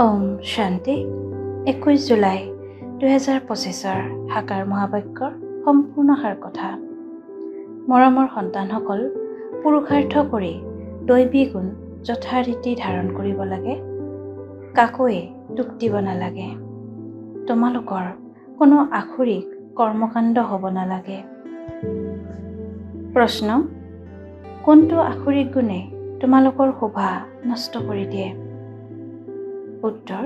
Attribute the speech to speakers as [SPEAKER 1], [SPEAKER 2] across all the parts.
[SPEAKER 1] ওম শান্তি। 21 জুলাই 2025 সাকাৰ মহাবাক্যৰ সম্পূৰ্ণ সাৰ কথা। মৰমৰ সন্তানসকল, পুৰুষাৰ্থ কৰি দৈবী গুণ যথাৰীতি ধাৰণ কৰিব লাগে। কাকোৱে দুখ দিব নালাগে। তোমালোকৰ কোনো আখৰিক কৰ্মকাণ্ড হ'ব নালাগে। প্ৰশ্ন: কোনটো আখৰিক গুণে তোমালোকৰ শোভা নষ্ট কৰি দিয়ে? উত্তৰ: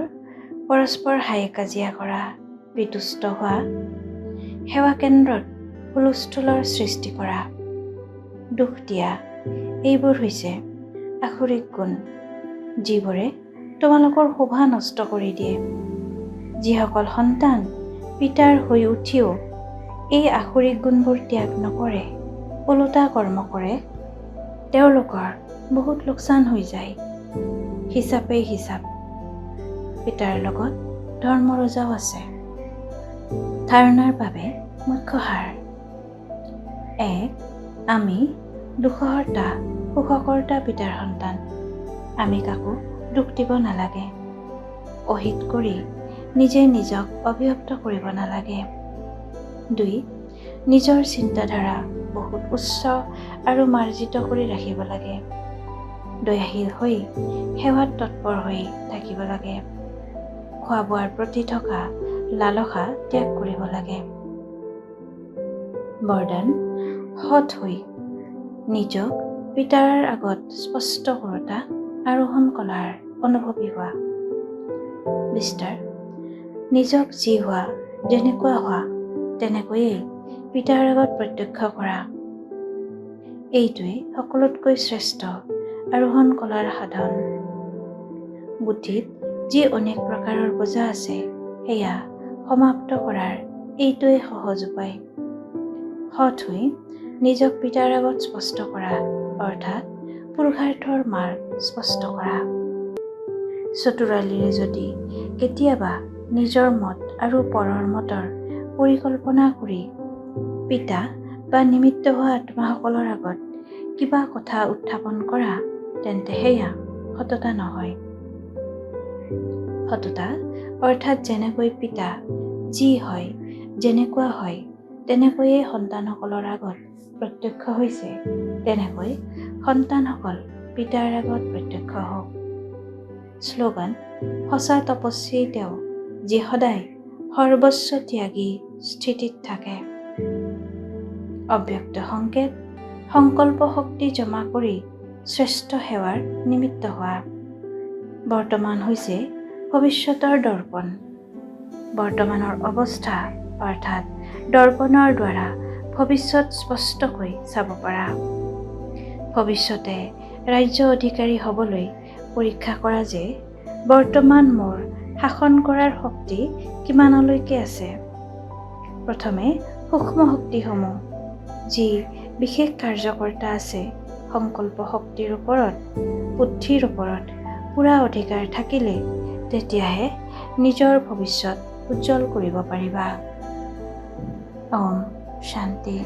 [SPEAKER 1] পৰস্পৰ হাই কাজিয়া কৰা, বিতুষ্ট হোৱা, সেৱা কেন্দ্ৰত হুলস্থুলৰ সৃষ্টি কৰা, দুখ দিয়া, এইবোৰ হৈছে আখৰিক গুণ, যিবোৰে তোমালোকৰ শোভা নষ্ট কৰি দিয়ে। যিসকল সন্তান পিতাৰ হৈ উঠিও এই আখৰিক গুণবোৰ ত্যাগ নকৰে, ওলোটা কৰ্ম কৰে, তেওঁলোকৰ বহুত লোকচান হৈ যায়। হিচাপেই হিচাপ। পিতাৰ লগত ধৰ্ম ৰজাও আছে। ধাৰণাৰ বাবে মুখ্য সাৰ: 1. আমি দুখহৰ্তা সুখকৰ্তা পিতাৰ সন্তান। আমি কাকো দুখ দিব নালাগে। অহিত কৰি নিজে নিজক অভিভক্ত কৰিব নালাগে। 2. নিজৰ চিন্তাধাৰা বহুত উচ্চ আৰু মাৰ্জিত কৰি ৰাখিব লাগে। দয়াশীল হৈ সেৱাত তৎপৰ হৈ থাকিব লাগে। খোৱা বোৱাৰ প্ৰতি থকা লালসা ত্যাগ কৰিব লাগে। বৰদান: সৎ হৈ নিজক পিতাৰ আগত স্পষ্ট কৰোঁতা আৰোহণ কলাৰ অনুভৱী হোৱা। বিস্তাৰ: নিজক যি হোৱা, যেনেকুৱা হোৱা, তেনেকৈয়ে পিতাৰ আগত প্ৰত্যক্ষ কৰা। এইটোৱেই সকলোতকৈ শ্ৰেষ্ঠ আৰোহণ কলাৰ সাধন। বুদ্ধিত যি অনেক প্ৰকাৰৰ বোজা আছে, সেয়া সমাপ্ত কৰাৰ এইটোৱেই সহজ উপায়। সৎ হৈ নিজক পিতাৰ আগত স্পষ্ট কৰা, অৰ্থাৎ পুৰুষাৰ্থৰ মাৰ্গ স্পষ্ট কৰা। চতুৰালিৰে যদি কেতিয়াবা নিজৰ মত আৰু পৰৰ মতৰ পৰিকল্পনা কৰি পিতা বা নিমিত্ত হোৱা আত্মাসকলৰ আগত কিবা কথা উত্থাপন কৰা, তেন্তে সেয়া সততা নহয়। সততা অৰ্থাৎ যেনেকৈ পিতা যি হয়, যেনেকুৱা হয়, তেনেকৈয়ে সন্তানসকলৰ আগত প্ৰত্যক্ষ হৈছে, তেনেকৈ সন্তানসকল পিতাৰ আগত প্ৰত্যক্ষ হওক। শ্লোগান: সঁচা তপস্বী তেওঁ, যি সদায় সৰ্বস্ব ত্যাগী স্থিতিত থাকে। অব্যক্ত সংকেত: সংকল্প শক্তি জমা কৰি শ্ৰেষ্ঠ সেৱাৰ নিমিত্ত হোৱা। বৰ্তমান হৈছে ভৱিষ্যতৰ দৰ্পণ। বৰ্তমানৰ অৱস্থা অৰ্থাৎ দৰ্পণৰ দ্বাৰা ভৱিষ্যত স্পষ্টকৈ চাব পাৰা। ভৱিষ্যতে ৰাজ্য অধিকাৰী হ'বলৈ পৰীক্ষা কৰা যে বৰ্তমান মোৰ শাসন কৰাৰ শক্তি কিমানলৈকে আছে। প্ৰথমে সূক্ষ্ম শক্তিসমূহ, যি বিশেষ কাৰ্যকৰ্তা আছে, সংকল্প শক্তিৰ ওপৰত, বুদ্ধিৰ ওপৰত পুৰা অধিকাৰ থাকিলে তেতিয়াহে নিজৰ ভৱিষ্যত উজ্জ্বল কৰিব পাৰিবা। ওম শান্তি।